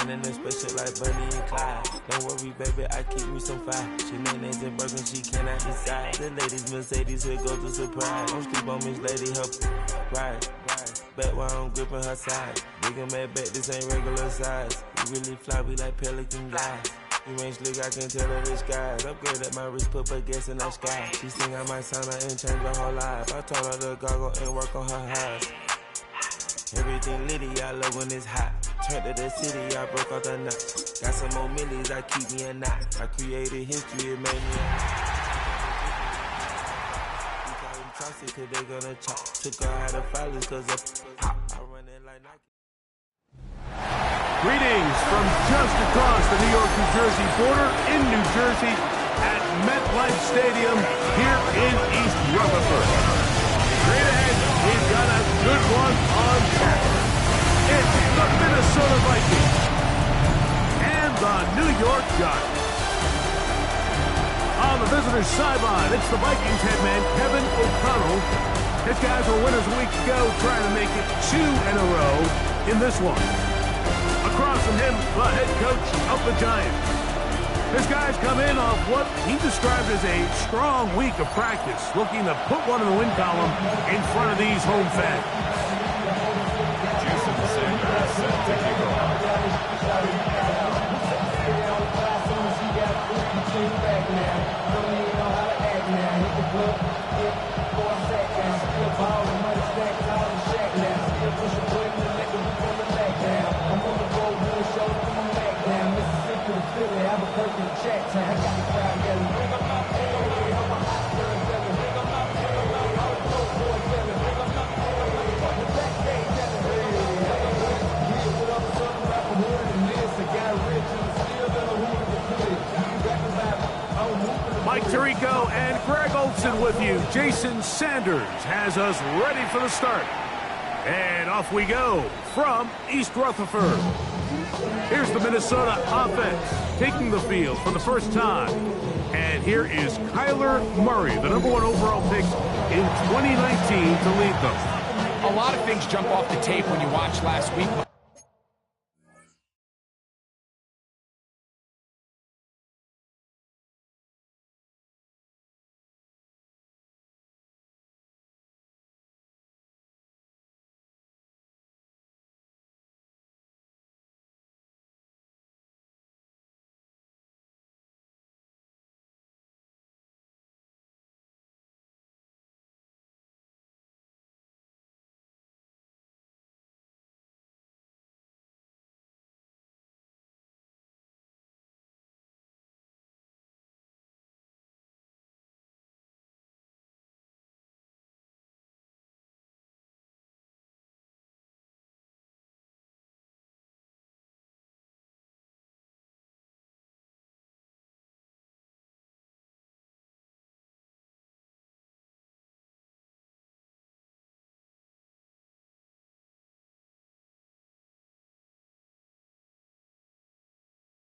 in a spaceship like Bonnie and Clyde. Don't worry, baby, I keep me some fire. She mayonnaise and burger, she cannot decide. The ladies Mercedes, here goes the surprise. Don't sleep on Miss Lady, help ride. Back while I'm gripping her side. Big and mad back, this ain't regular size. We really fly, we like Pelican guys. You ain't slick, I can tell her the skies. Upgrade at my wrist, put her gas in the sky. She sing I might sign her and change her whole life. I told her to goggle and work on her highs. Everything litty, I love when it's hot. Turned to the city, I broke out the nuts. Got some more millies, I keep me a knot. I created history, it made me a We call them Chauncey, cause they gonna chop. Took her out of filers, cause of pop. I run it like Nike. Greetings from just across the New York-New Jersey border in New Jersey at MetLife Stadium here in East Rutherford. Straight ahead, we've got a good one on tap. It's the Minnesota Vikings and the New York Giants. On the visitor's sideline, it's the Vikings head man, Kevin O'Connell. His guys were winners a week ago, trying to make it 2 in a row in this one. Across from him, the head coach of the Giants. His guys come in off what he described as a strong week of practice, looking to put one in the win column in front of these home fans. Jason Sanders set to kick off. Mike Tirico and Greg Olson with you. Jason Sanders has us ready for the start. And off we go from East Rutherford. Here's the Minnesota offense taking the field for the first time. And here is Kyler Murray, the #1 overall pick in 2019 to lead them. A lot of things jump off the tape when you watch last week.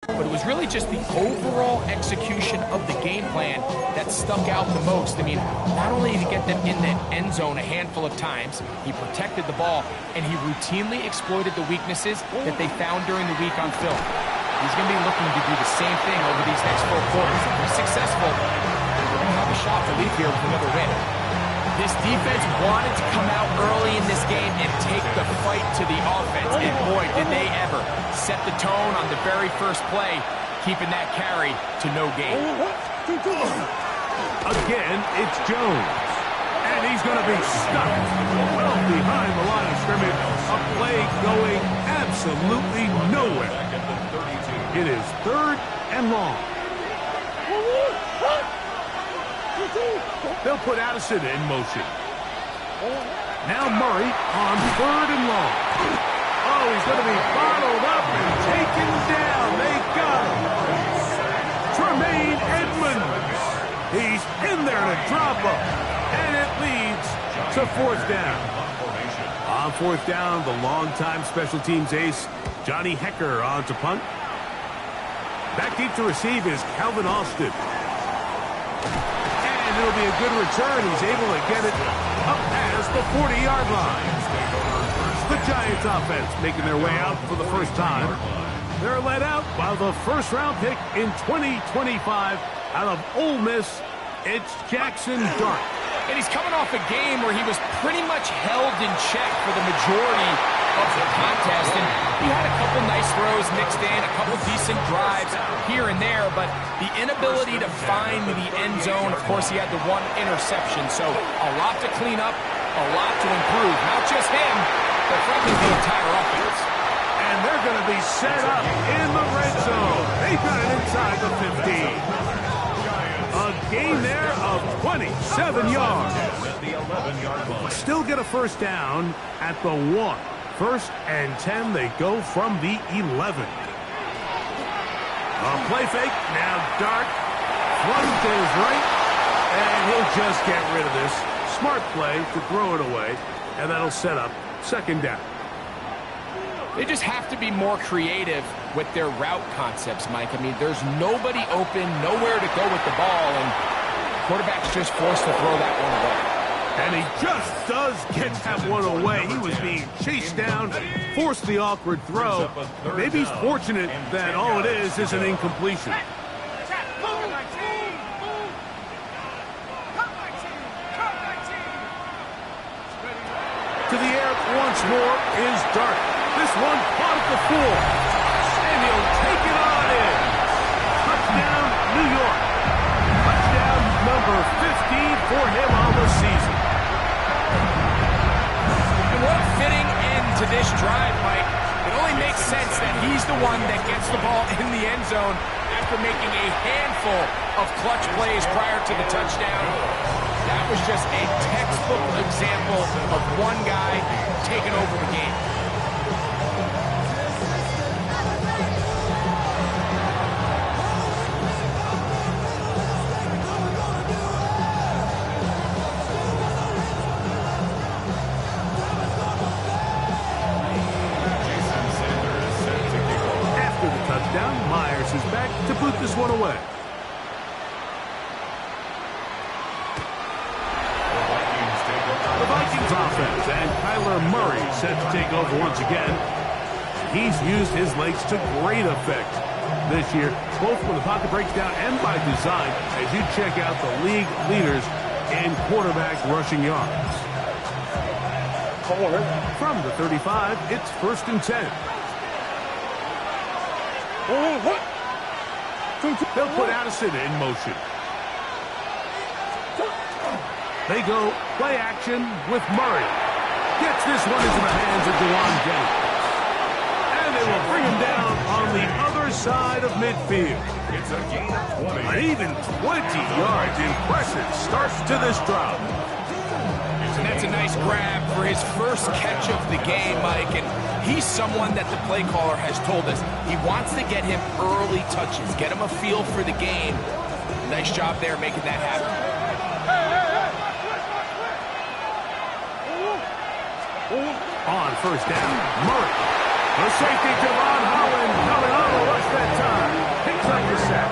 But it was really just the overall execution of the game plan that stuck out the most. I mean, not only did he get them in the end zone a handful of times, he protected the ball, and he routinely exploited the weaknesses that they found during the week on film. He's going to be looking to do the same thing over these next 4 quarters. If he's successful, we're going to have a shot to leave here with another win. This defense wanted to come out early in this game and take the fight to the offense. And boy, did they ever set the tone on the very first play, keeping that carry to no gain. Again, it's Jones. And he's going to be stuck well behind the line of scrimmage. A play going absolutely nowhere. It is 3rd and long. They'll put Addison in motion. Now Murray on 3rd and long. Oh, he's going to be bottled up and taken down. They got him. Tremaine Edmonds. He's in there to drop him. And it leads to 4th down. On 4th down, the longtime special teams ace, Johnny Hekker, on to punt. Back deep to receive is Calvin Austin. And it'll be a good return. He's able to get it up past the 40-yard line. The Giants offense making their way out for the first time. They're led out by the first-round pick in 2025 out of Ole Miss. It's Jackson Dart. And he's coming off a game where he was pretty much held in check for the majority of the contest. And he had a couple nice throws mixed in, a couple decent drives here and there, but the inability to find the end zone, of course, he had the one interception. So a lot to clean up, a lot to improve. Not just him, but frankly the entire offense. And they're going to be set up in the red zone. They've got it inside the 15. A gain there of 27 yards. Still get a first down at the 1. First and 10, they go from the 11. A play fake, now Dart. Flooding to his right, and he'll just get rid of this. Smart play to throw it away, and that'll set up second down. They just have to be more creative with their route concepts, Mike. I mean, there's nobody open, nowhere to go with the ball, and quarterback's just forced to throw that one away. And he just does get that one away. He was being chased down, forced the awkward throw. Maybe he's fortunate that all it is an incompletion. To the air once more is Dart. This one caught at the 4. And he'll take it on in. Touchdown, New York. Touchdown number 15 for him on the season. And what a fitting end to this drive, Mike. It only makes sense that he's the one that gets the ball in the end zone after making a handful of clutch plays prior to the touchdown. That was just a textbook example of one guy taking over the game. After the touchdown, Myers is back to boot this one away. The Vikings offense and Kyler Murray set to take over once again. He's used his legs to great effect this year, both when the pocket breaks down and by design, as you check out the league leaders in quarterback rushing yards. From the 35, it's first and 10. They'll put Addison in motion. They go play action with Murray. Gets this one into the hands of Jawan Jennings. And they will bring him down on the other side of midfield. It's a gain of 20. An even 20 yards. Impressive start to this drive. And that's a nice grab for his first catch of the game, Mike. And he's someone that the play caller has told us he wants to get him early touches, get him a feel for the game. Nice job there making that happen. On first down, Murray. The safety, Javon Holland, coming on the rush that time. Picks up the sack.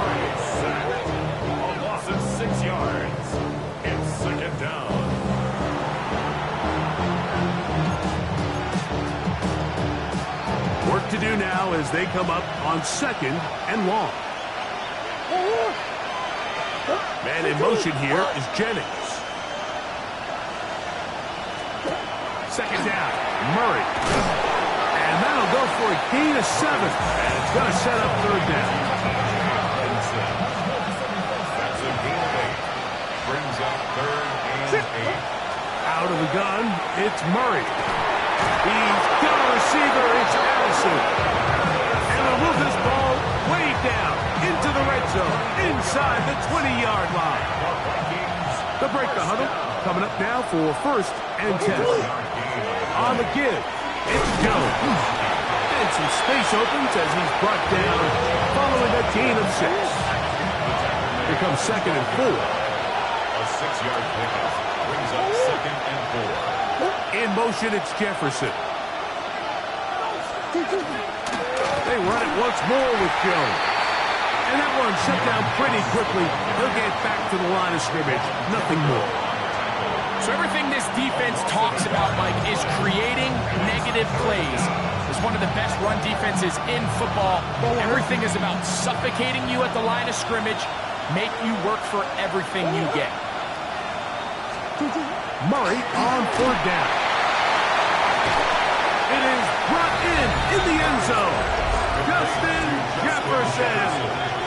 A loss of 6 yards. It's second down. Work to do now as they come up on second and long. Man in motion here is Jennings. Second down, Murray. And that'll go for a gain of 7. And it's going to set up third down. That's a gain of 8. Brings up third and 8. Out of the gun, it's Murray. He's got a receiver, it's Allison. And they'll move this ball way down into the red zone, inside the 20-yard line. They'll break the huddle. Coming up now for first and 10. On the give, it's Jones. And some space opens as he's brought down following a gain of 6. Here comes second and 4. A 6-yard pickup brings up second and 4. In motion, it's Jefferson. They run it once more with Jones. And that one shut down pretty quickly. He'll get back to the line of scrimmage. Nothing more. So everything this defense talks about, Mike, is creating negative plays. It's one of the best run defenses in football. Everything is about suffocating you at the line of scrimmage, make you work for everything you get. Murray on 4th down. It is brought in the end zone. Justin Jefferson.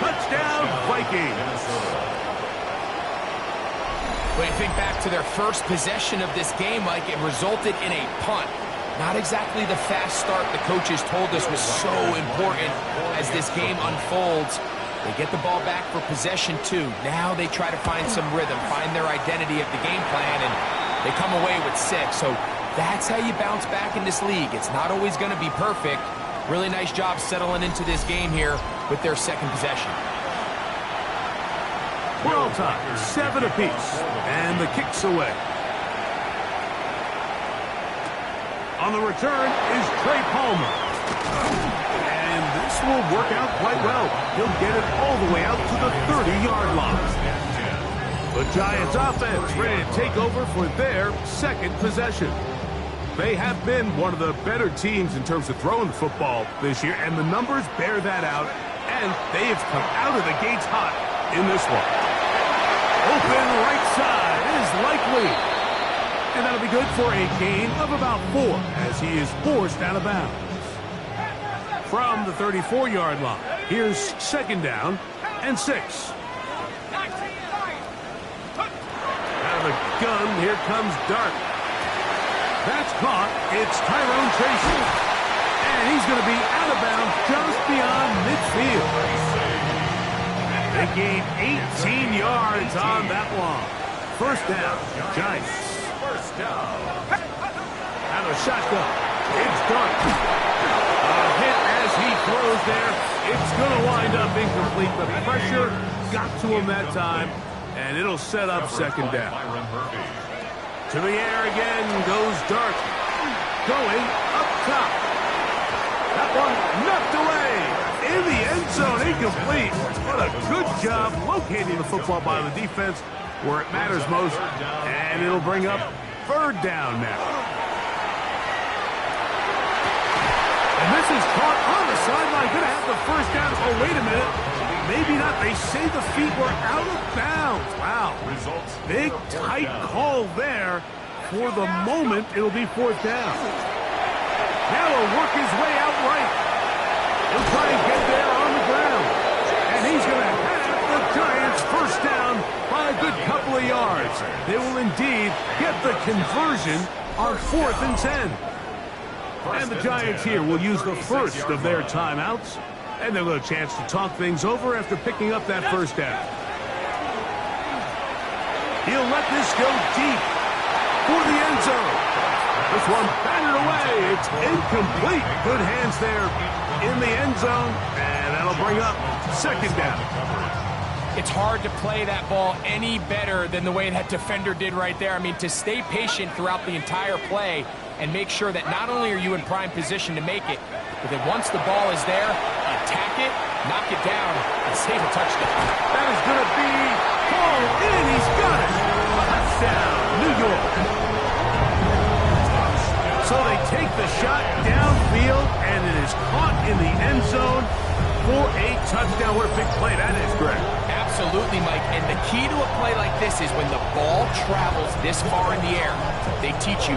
Touchdown, Vikings. When you think back to their first possession of this game, Mike, it resulted in a punt. Not exactly the fast start the coaches told us was so important as this game unfolds. They get the ball back for possession 2. Now they try to find some rhythm, find their identity of the game plan, and they come away with 6. So that's how you bounce back in this league. It's not always going to be perfect. Really nice job settling into this game here with their second possession. We're all tied, 7 apiece, and the kick's away. On the return is Trey Palmer. And this will work out quite well. He'll get it all the way out to the 30-yard line. The Giants offense ready to take over for their second possession. They have been one of the better teams in terms of throwing the football this year, and the numbers bear that out, and they have come out of the gates hot in this one. Open right side is likely. And that'll be good for a gain of about 4 as he is forced out of bounds. From the 34-yard line, here's 2nd down and 6. Out of the gun, here comes Dart. That's caught. It's Tyrone Tracy. And he's going to be out of bounds just beyond midfield. They gained 18 yards on that one. 1st down, Giants. Out of shotgun, it's Dart. A hit as he throws there. It's going to wind up incomplete. The pressure got to him that time, and it'll set up 2nd down. To the air again goes Dart. Going up top. That one knocked away. In the end zone, incomplete. What a good job locating the football by the defense where it matters most. And it'll bring up 3rd down now. And this is caught on the sideline. Going to have the 1st down. Oh, wait a minute. Maybe not. They say the feet were out of bounds. Wow. Big, tight call there. For the moment, it'll be 4th down. Now he'll work his way out right. He'll try and get there on the ground. And he's going to have the Giants 1st down by a good couple of yards. They will indeed get the conversion on 4th and 10. And the Giants here will use the first of their timeouts. And they'll get a chance to talk things over after picking up that 1st down. He'll let this go deep for the end zone. This one batted away. It's incomplete. Good hands there in the end zone, and that'll bring up 2nd down. It's hard to play that ball any better than the way that defender did right there. I mean, to stay patient throughout the entire play and make sure that not only are you in prime position to make it, but that once the ball is there, attack it, knock it down, and save a touchdown. That is going to be called in. He's got it. Touchdown, New York. So they take the shot downfield, and it is caught in the end zone for a touchdown. What a big play that is, Greg. Absolutely, Mike. And the key to a play like this is when the ball travels this far in the air, they teach you,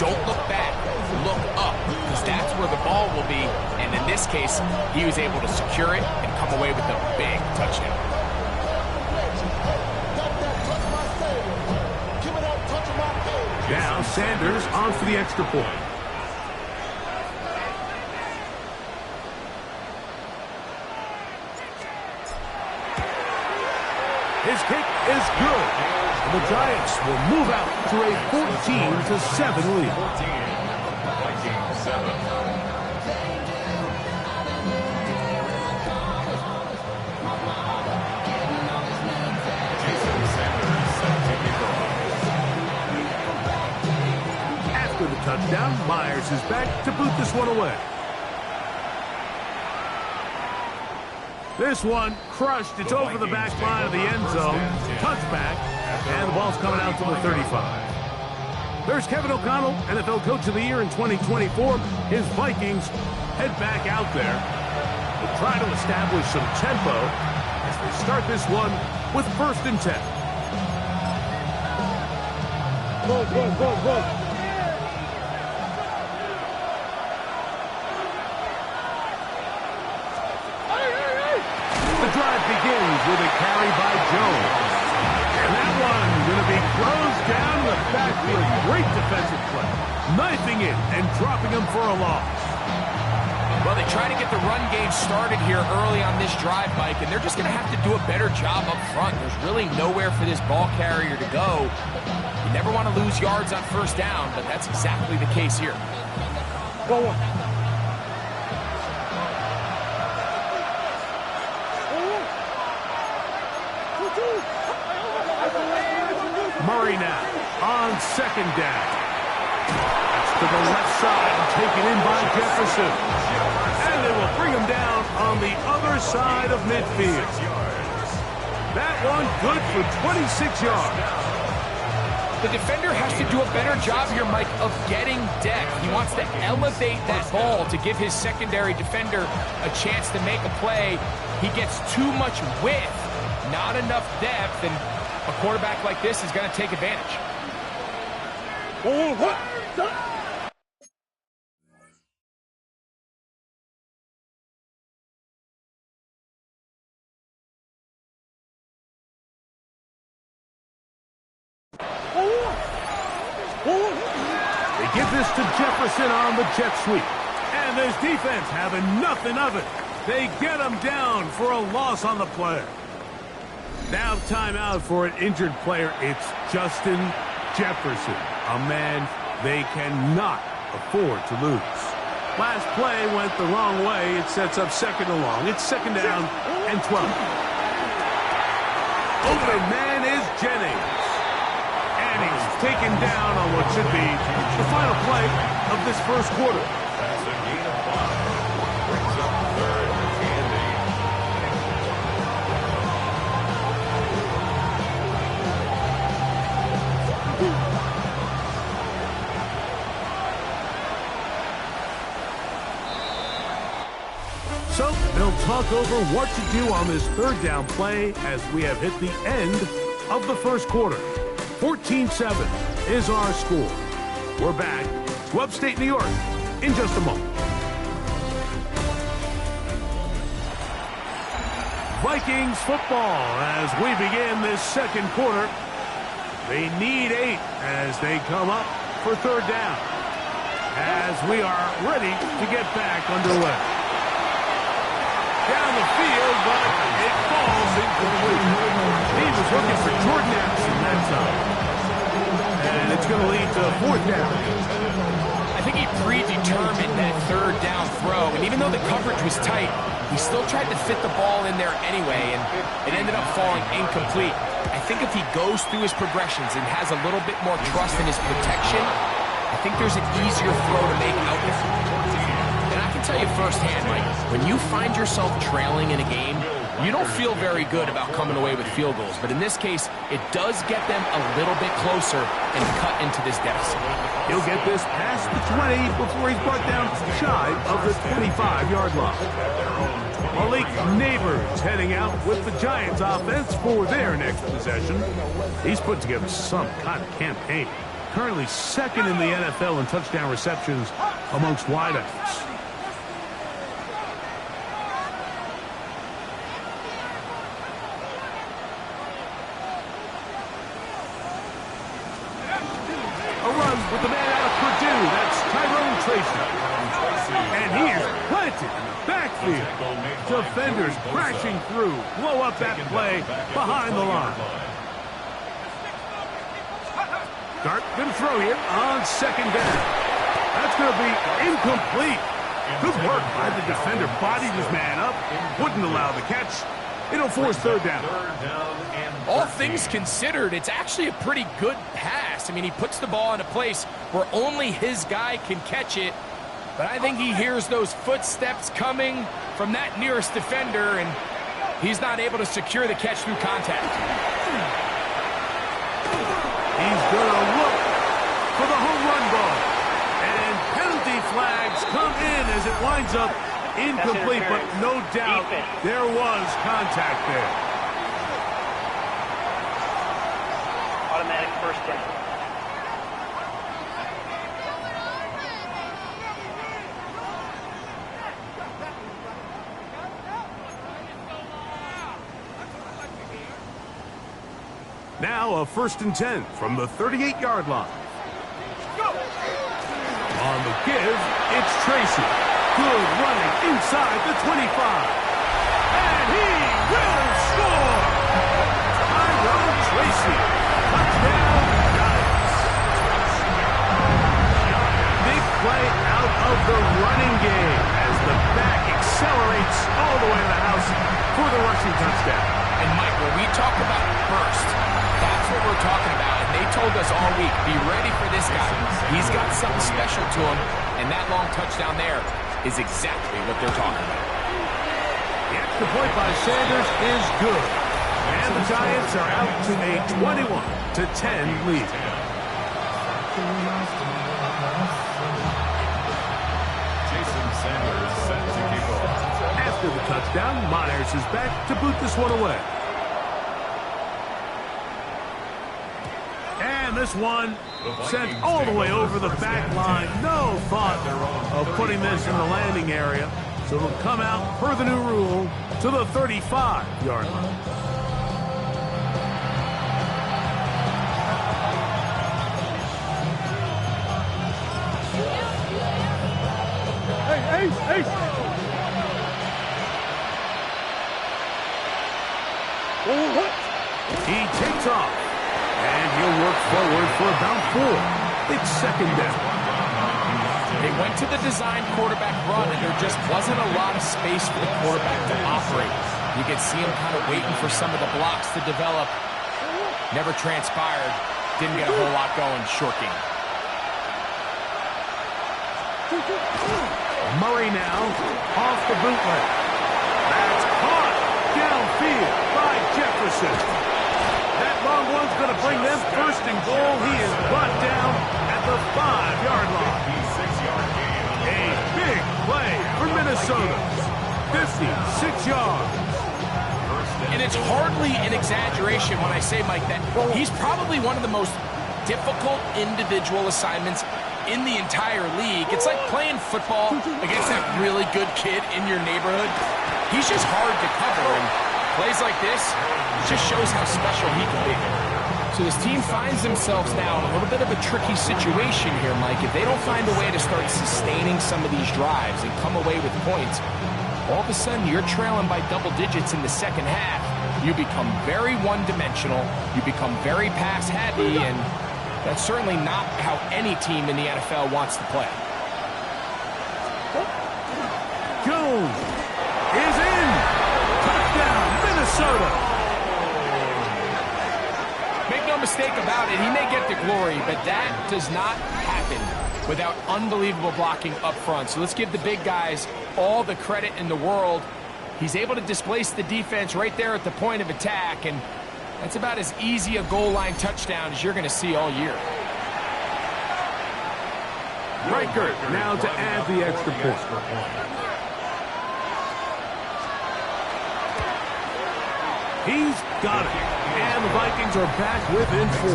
don't look back, look up, because that's where the ball will be. And in this case, he was able to secure it and come away with a big touchdown. Now Sanders on for the extra point. His kick is good. And the Giants will move out to a 14-7 lead. 14-7. After the touchdown, Myers is back to boot this one away. This one crushed. It's over the back line of the end zone. Touchback. And the ball's coming out to the 35. There's Kevin O'Connell, NFL Coach of the Year in 2024. His Vikings head back out there to try to establish some tempo as they start this one with 1st and 10. Go. The drive begins with a carry by Jones. And that one going to be closed down in the backfield. Great defensive play. Knifing it and dropping him for a loss. Well, they try to get the run game started here early on this drive, Mike, and they're just going to have to do a better job up front. There's really nowhere for this ball carrier to go. You never want to lose yards on 1st down, but that's exactly the case here. Go on. Murray now on 2nd down. That's to the left side, taken in by Jefferson. And they will bring him down on the other side of midfield. That one good for 26 yards. The defender has to do a better job here, Mike, of getting depth. He wants to elevate that ball to give his secondary defender a chance to make a play. He gets too much width, not enough depth, and a quarterback like this is going to take advantage. They give this to Jefferson on the jet sweep. And this defense having nothing of it. They get him down for a loss on the play. Now timeout for an injured player. It's Justin Jefferson, a man they cannot afford to lose. Last play went the wrong way. It sets up 2nd and long. It's 2nd down and 12. Open man is Jennings. And he's taken down on what should be the final play of this 1st quarter. That's a gain of 5. Brings up 3rd and 8. So they'll talk over what to do on this 3rd down play as we have hit the end of the 1st quarter. 14-7 is our score. We're back to upstate New York in just a moment. Vikings football as we begin this 2nd quarter. They need 8 as they come up for 3rd down. As we are ready to get back underway. Down the field, but it falls incomplete. He was looking for Jordan Addison that time. And it's going to lead to 4th down. I think he predetermined that 3rd down throw, and even though the coverage was tight, he still tried to fit the ball in there anyway, and it ended up falling incomplete. I think if he goes through his progressions and has a little bit more trust in his protection, I think there's an easier throw to make out there. And I can tell you firsthand, Mike, when you find yourself trailing in a game, you don't feel very good about coming away with field goals. But in this case, it does get them a little bit closer and cut into this deficit. He'll get this past the 20 before he's brought down shy of the 25-yard line. Malik Neighbors heading out with the Giants offense for their next possession. He's put together some kind of campaign. Currently 2nd in the NFL in touchdown receptions amongst wideouts. With the man out of Purdue, that's Tyrone Tracy. And he is planted in the backfield. Defenders crashing through, blow up that play behind the line. Dart going to throw here on 2nd down. That's going to be incomplete. Good work by the defender. Bodied his man up, wouldn't allow the catch. It'll force 3rd down. All things considered, it's actually a pretty good pass. I mean, he puts the ball in a place where only his guy can catch it. But I think he hears those footsteps coming from that nearest defender, and he's not able to secure the catch through contact. He's going to look for the home run ball. And penalty flags come in as it winds up incomplete, but no doubt there was contact there. Automatic first down. Now a 1st and 10 from the 38-yard line. On the give, it's Tracy. Good running inside the 25. And he will score! Tyrone Tracy. Touchdown, Giants. Big play out of the running game as the back accelerates all the way to the house for the rushing touchdown. And Mike, when we talk about burst, that's what we're talking about. And they told us all week, be ready for this guy. He's got something special to him, and that long touchdown there is exactly what they're talking about. The extra point by Sanders is good. And the Giants are out to a 21-10 lead. Jason Sanders set to kick off. After the touchdown, Myers is back to boot this one away. And this one sent all the way over the back line. No thought of putting this in the landing area. So it'll come out per the new rule to the 35-yard line. Hey. He takes off. And he'll work forward for about 4. It's 2nd down. They went to the design quarterback run, and there just wasn't a lot of space for the quarterback to operate. You could see him kind of waiting for some of the blocks to develop. Never transpired. Didn't get a whole lot going. Short game. Murray now off the bootleg. That's caught downfield by Jefferson. That long one's going to bring them 1st and goal. He is brought down at the 5-yard line. A big play for Minnesota. 56 yards. And it's hardly an exaggeration when I say, Mike, that he's probably one of the most difficult individual assignments in the entire league. It's like playing football against that really good kid in your neighborhood. He's just hard to cover, and plays like this just shows how special he can be. So this team finds themselves now in a little bit of a tricky situation here, Mike. If they don't find a way to start sustaining some of these drives and come away with points, all of a sudden you're trailing by double digits in the second half. You become very one-dimensional. You become very pass-heavy, and that's certainly not how any team in the NFL wants to play. Jones is in. Touchdown, Minnesota. Make no mistake about it, he may get the glory, but that does not happen without unbelievable blocking up front. So let's give the big guys all the credit in the world. He's able to displace the defense right there at the point of attack, and that's about as easy a goal line touchdown as you're going to see all year. Reichert now to add the extra point. He's got it. And the Vikings are back within 4.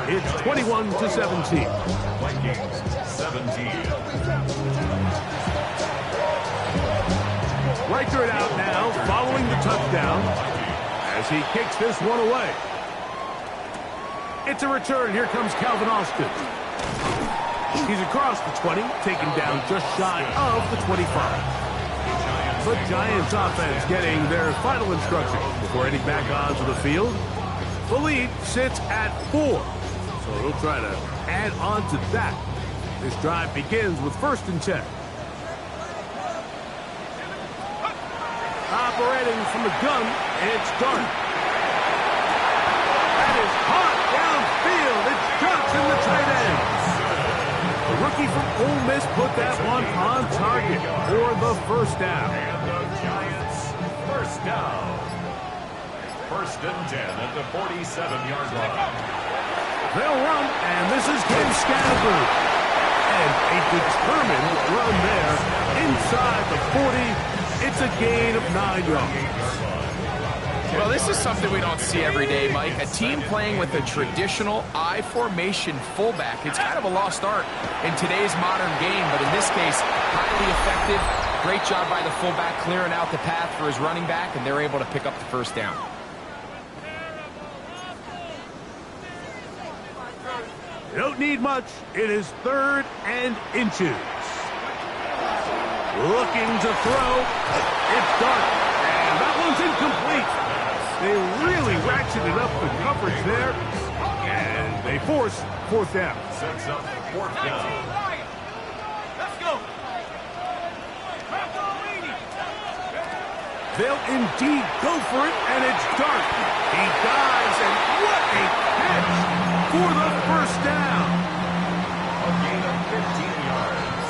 It's 21-17. Vikings 17. Reichert out now following the touchdown as he kicks this one away. It's a return. Here comes Calvin Austin. He's across the 20, taken down just shy of the 25. The Giants offense getting their final instructions before heading back onto the field. The lead sits at 4, so he'll try to add on to that. This drive begins with 1st and 10. Operating from the gun, it's Dart. That is hot downfield. It's Johnson, the tight end. The rookie from Ole Miss put that one on target for the 1st down. And the Giants 1st down. 1st and 10 at the 47-yard line. They'll run, and this is Ken Scattergood. And a determined run there inside the 40. It's a gain of 9 yards. Well, this is something we don't see every day, Mike. A team playing with a traditional I formation fullback. It's kind of a lost art in today's modern game, but in this case, highly effective. Great job by the fullback clearing out the path for his running back, and they're able to pick up the first down. You don't need much. It is 3rd and inches. Looking to throw. It's Dart. And that one's incomplete. They really ratcheted up the coverage there. And they force 4th down. Sets up 4th down. Let's go. They'll indeed go for it, and it's Dart. He dives, and what a catch for the first down. A gain of 15 yards.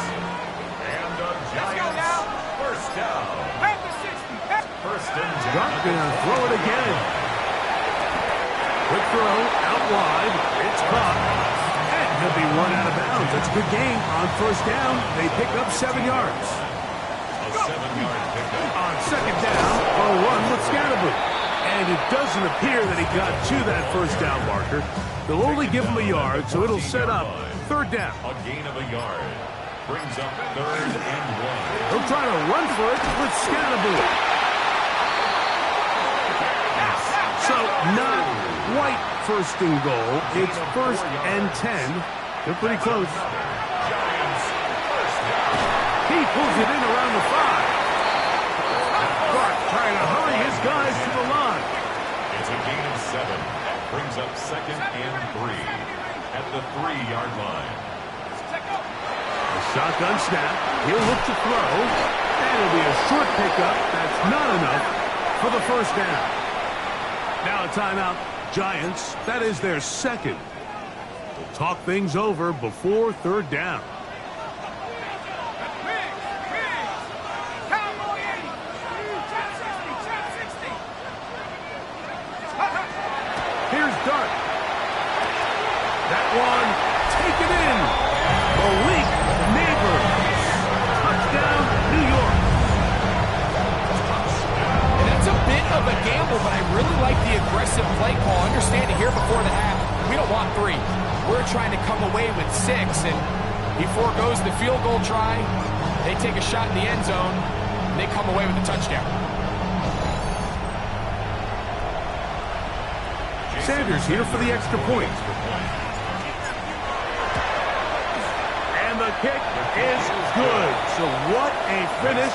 And the Giants first down. First and 10. Dart gonna throw it again. Quick throw, out wide. It's caught. And he'll be run out of bounds. That's a good gain on first down. They pick up 7 yards. A 7-yard pickup. On second down, a run with Scattergood. And it doesn't appear that he got to that first down marker. They'll only give him a yard, so it'll set up 3rd down. A gain of a yard. Brings up 3rd and 1. He'll try to run for it with Scattergood. So not quite first and goal. It's 1st and 10. They're pretty close. Giants first down. He pulls it in around the 5. Clark trying to hurry his guys to the line. It's a gain of 7. Brings up 2nd and 3 at the 3-yard line. A shotgun snap. He'll look to throw. And it'll be a short pickup. That's not enough for the first down. Now a timeout. Giants, that is their 2nd. We'll talk things over before 3rd down. Here's Dart. That one taken in. Malik Neighbors. Touchdown, New York. And that's a bit of a gamble, but I really like the aggressive play call. Understanding here before the half, we don't want 3. We're trying to come away with 6, and he forgoes the field goal try. They take a shot in the end zone, and they come away with a touchdown. Sanders here for the extra point. And the kick is good. So what a finish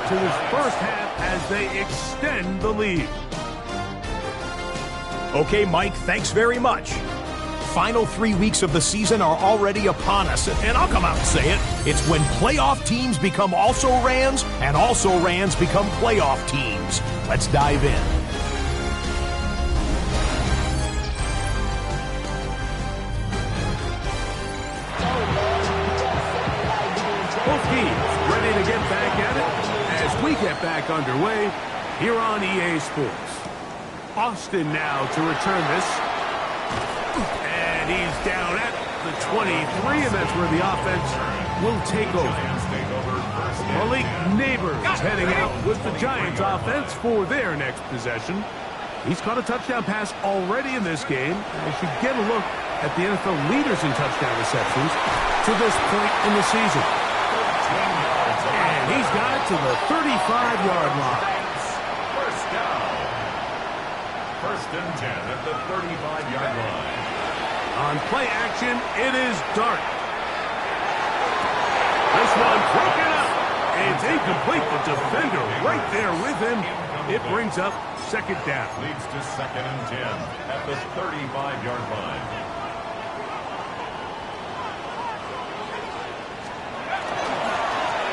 to this first half as they extend the lead. Okay, Mike, thanks very much. Final 3 weeks of the season are already upon us, and I'll come out and say it. It's when playoff teams become also-rans, and also-rans become playoff teams. Let's dive in. Both teams ready to get back at it as we get back underway here on EA Sports. Austin now to return this. And he's down at the 23, and that's where the offense will take over. Malik Neighbors heading out with the Giants offense for their next possession. He's caught a touchdown pass already in this game. And should get a look at the NFL leaders in touchdown receptions to this point in the season. And he's got it to the 35-yard line. First down. First and 10 at the 35-yard line. On play action, it is Dart. This one broken up. It's incomplete. The defender right there with him. It brings up second down. Leads to 2nd and 10 at the 35-yard line.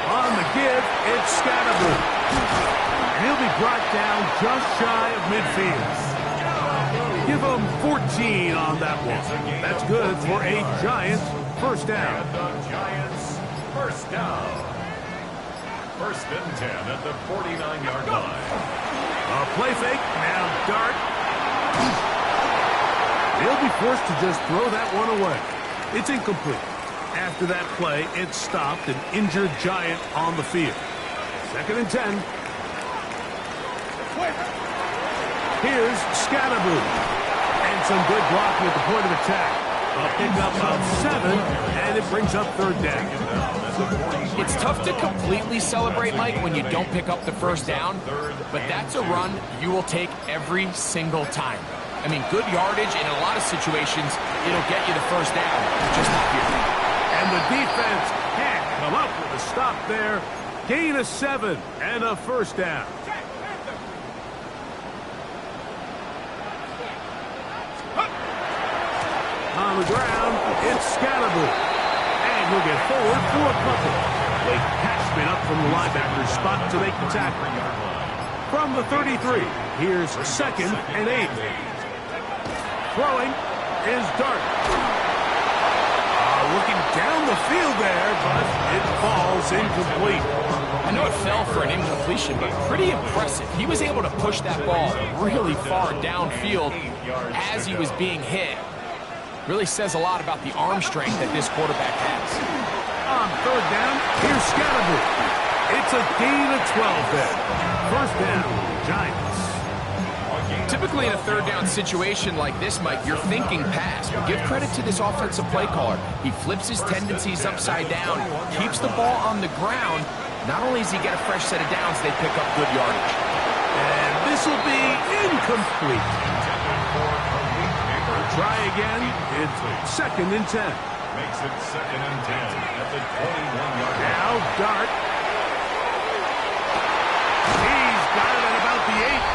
On the give, it's Scattergood. And he'll be brought down just shy of midfield. Give him 14 on that one. That's good for a Giants first down. And the Giants first down. First and 10 at the 49-yard line. A play fake. Now Dart. He'll be forced to just throw that one away. It's incomplete. After that play, it stopped an injured Giant on the field. 2nd and 10. Here's Scatterboo. And some good blocking at the point of attack. A pickup of 7, and it brings up 3rd down. It's tough to completely celebrate, Mike, when you don't pick up the first down, but that's a run you will take every single time. I mean, good yardage, in a lot of situations, it'll get you the first down, just not here. And the defense can't come up with a stop there. Gain of 7 and a 1st down. On the ground, it's Scatterboo. And he'll get forward for a couple. Blake Cashman up from the linebacker's spot to make the tackle. From the 33, here's 2nd and 8. Throwing is Dart. Looking down the field there, but it falls incomplete. I know it fell for an incompletion, but pretty impressive. He was able to push that ball really far downfield as he was being hit. Really says a lot about the arm strength that this quarterback has. On 3rd down, here's Scatterboo. It's a gain of 12 there. 1st down, Giants. Typically in a 3rd down situation like this, Mike, you're thinking pass. But give credit to this offensive play caller. He flips his tendencies upside down, keeps the ball on the ground. Not only does he get a fresh set of downs, they pick up good yardage. And this will be incomplete. Try again. It's 2nd and 10. Makes it 2nd and 10 at the 21-yard line. Now Dart. He's got it at about the 8.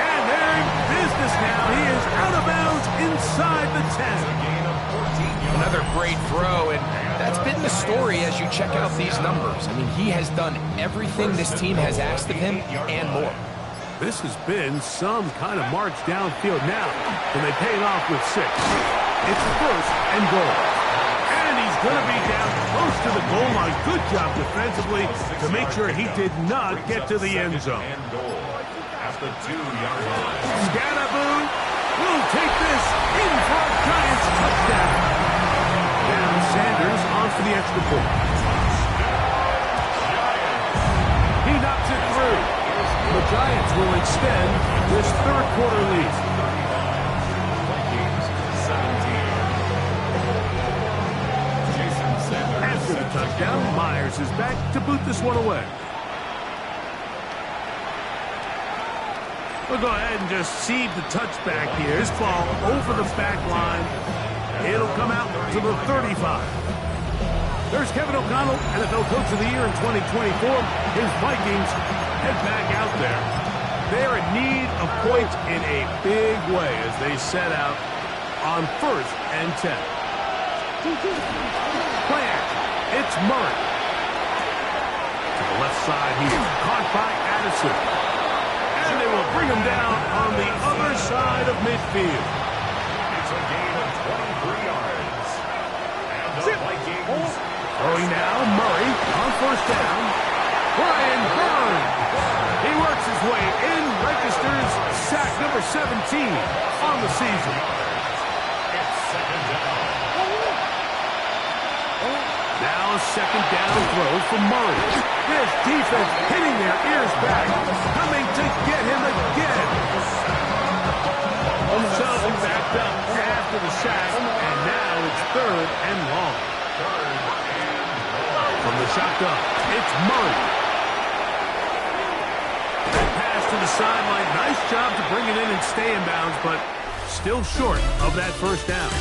And they're in business now. He is out of bounds inside the 10. Gain of 14 yards. Another great throw, and that's been the story as you check out these numbers. I mean, he has done everything this team has asked of him and more. This has been some kind of march downfield now. Can they pay it off with 6? It's 1st and goal. And he's going to be down close to the goal line. Good job defensively to make sure he did not get to the end zone. And goal at the 2-yard line. Scatterboo will take this in for a Giants touchdown. Now Sanders on for the extra point. He knocks it through. The Giants will extend this 3rd quarter lead. After the touchdown, Myers is back to boot this one away. We'll go ahead and just seed the touchback here. This ball over the back line. It'll come out to the 35. There's Kevin O'Connell, NFL Coach of the Year in 2024. His Vikings head back out there. They're in need of points in a big way as they set out on 1st and 10. Play action. It's Murray. To the left side here. Caught by Addison. And they will bring him down on the other side of midfield. It's a gain of 23 yards. And the Vikings. Throwing now, Murray on 1st down. Brian Burns. He works his way in, registers sack number 17 on the season. It's 2nd down. Now a 2nd down throw from Murray. This defense hitting their ears back, coming to get him again. So he backed up after the sack, and now it's 3rd and long. From the shotgun, it's Murray. That pass to the sideline. Nice job to bring it in and stay in bounds, but still short of that 1st down.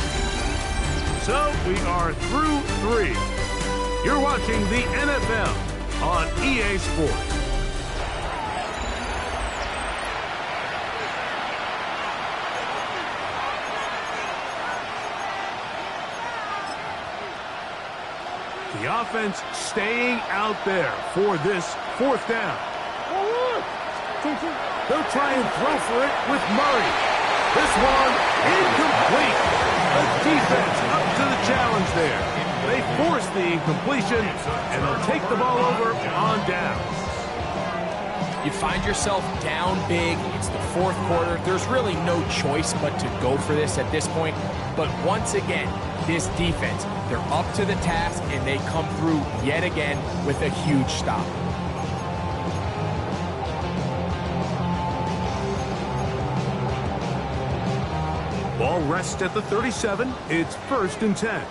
So we are through 3. You're watching the NFL on EA Sports. The offense staying out there for this 4th down. They'll try and throw for it with Murray. This one incomplete. The defense up to the challenge there. They force the incompletion, and they'll take the ball over on downs. You find yourself down big. It's the fourth quarter. There's really no choice but to go for this at this point. But once again, this defense, they're up to the task, and they come through yet again with a huge stop. Ball rests at the 37. It's 1st and 10.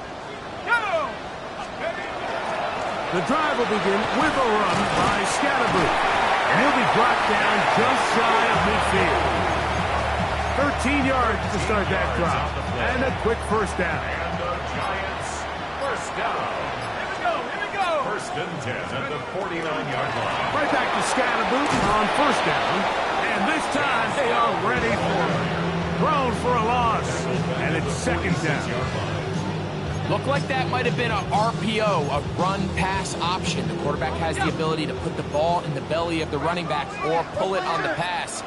The drive will begin with a run by Scatterboot. And he'll be brought down just shy of midfield. 13 yards to start that drive. And a quick first down. And the Giants, first down. Here we go. 1st and 10 at the 49-yard line. Right back to Scatterboot on first down. And this time they are ready for it. Thrown for a loss. And it's 2nd down. Looked like that might have been a RPO, a run-pass option. The quarterback has the ability to put the ball in the belly of the running back or pull it on the pass.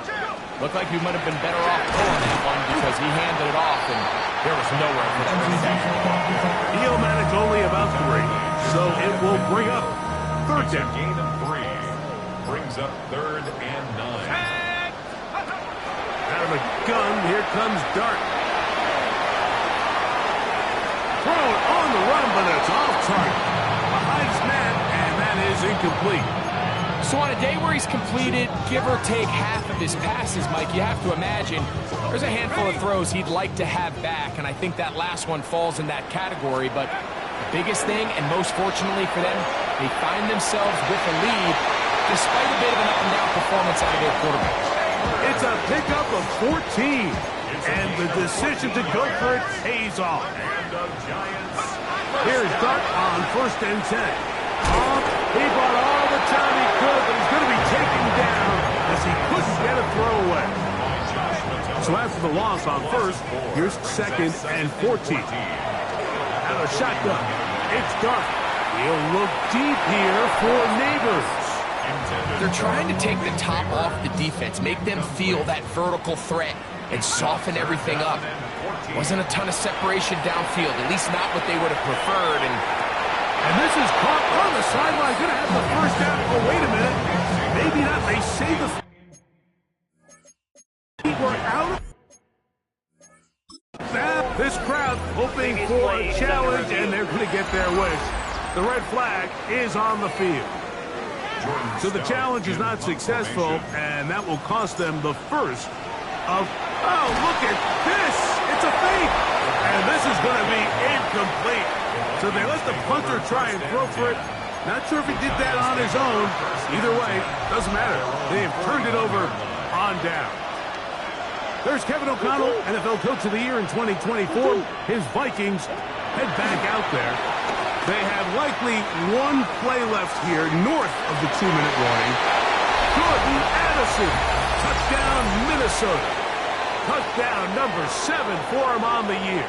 Looked like he might have been better off pulling that one because he handed it off, and there was nowhere for that first down. He'll manage only about 3, so it will bring up 3rd It's a down. gain of 3. Brings up 3rd and 9. Out of the gun, here comes Dart. Throw it on the run, but it's off target. Behind his man, and that is incomplete. So on a day where he's completed, give or take half of his passes, Mike, you have to imagine there's a handful of throws he'd like to have back, and I think that last one falls in that category. But the biggest thing, and most fortunately for them, they find themselves with a lead despite a bit of an up-and-down performance out of their quarterback. It's a pickup of 14, and the decision to go for it pays off. Here's Dart on 1st and 10. He bought all the time he could, but he's going to be taken down as he couldn't get a throw away. So after the loss on 1st, here's 2nd and 14. Out of shotgun, it's Dart. He'll look deep here for Neighbors. They're trying to take the top off the defense, make them feel that vertical threat, and soften everything up. Wasn't a ton of separation downfield, at least not what they would have preferred. And this is caught on the sideline. Going to have the first down. Oh, wait a minute. Maybe not. They say the feet were out. This crowd hoping for a challenge, and they're going to get their wish. The red flag is on the field. So the challenge is not successful, and that will cost them the first of... Oh, look at this! It's a fake! And this is going to be incomplete. So they let the punter try and throw for it. Not sure if he did that on his own. Either way, doesn't matter. They have turned it over on down. There's Kevin O'Connell, NFL Coach of the Year in 2024. His Vikings head back out there. They have likely one play left here north of the 2-minute warning. Jordan Addison, touchdown Minnesota. Touchdown number 7 for him on the year.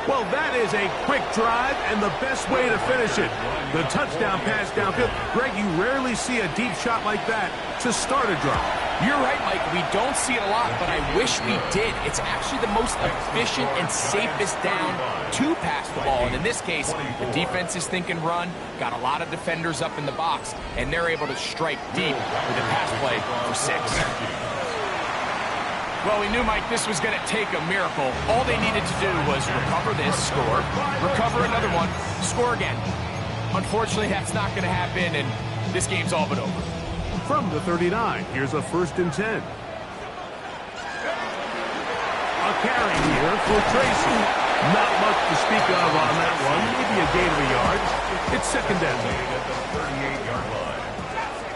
Well, that is a quick drive and the best way to finish it. The touchdown pass downfield. Greg, you rarely see a deep shot like that to start a drive. You're right, Mike. We don't see it a lot, but I wish we did. It's actually the most efficient and safest down to pass the ball. And in this case, the defense is thinking run, got a lot of defenders up in the box, and they're able to strike deep with a pass play for 6. Well, we knew, Mike, this was going to take a miracle. All they needed to do was recover this, score, recover another one, score again. Unfortunately, that's not going to happen, and this game's all but over. From the 39, here's a 1st and 10. A carry here for Tracy. Not much to speak of on that one. Maybe a gain of a yard. It's 2nd down. At the 38-yard line.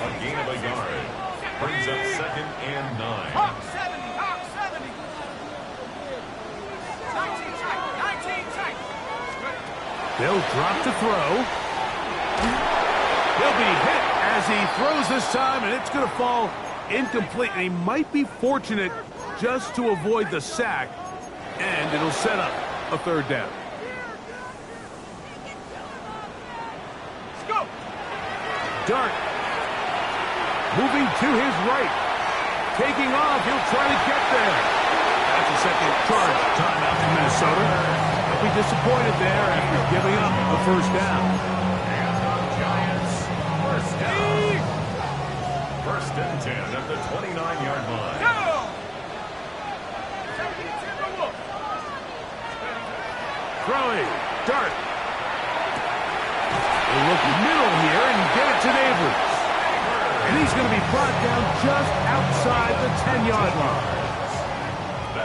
A gain of a yard. Brings up 2nd and 9. Hawk 70, Hawk 70. 19 tight. They'll drop to throw. He'll be hit as he throws this time, and it's going to fall incomplete. And he might be fortunate just to avoid the sack, and it'll set up a 3rd down. Let's go. Dart moving to his right. Taking off, he'll try to get there. That's a second charge timeout from Minnesota. They'll be disappointed there after giving up the 1st down. And the Giants, first down. and 10 at the 29-yard line. Go! Timberwolves. Throwing. Dart. They look middle here and get it to Neighbors. And he's going to be brought down just outside the 10-yard line.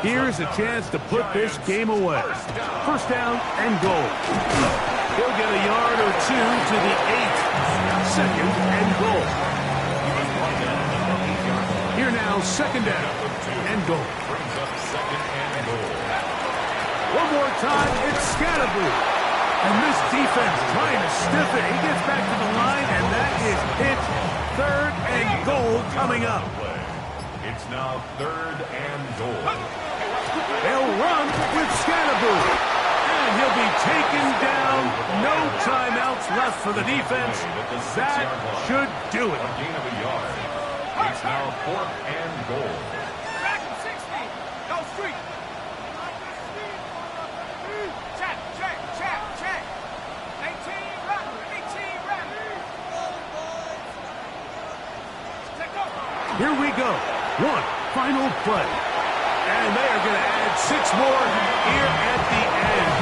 Here's a chance to put this game away. First down and goal. He'll get a yard or two to the 8. Second and goal. Here now, second down and goal. One more time, it's Scatterboo. And this defense trying to stiff it. He gets back to the line, and that is it. Third and goal coming up. It's now third and goal. They'll run with Scatterboo. And he'll be taken down. No timeouts left for the defense. That should do it. A gain of a yard. It's now fourth and goal. Back in 60. Go street. Check. 18 run. Take over. Here we go. One final play. And they are going to add 6 more here at the end.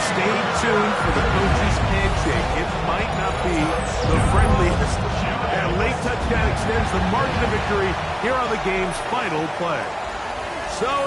Stay tuned for the coach's handshake. It might not be the friendliest. And late touchdown extends the margin of victory here on the game's final play. So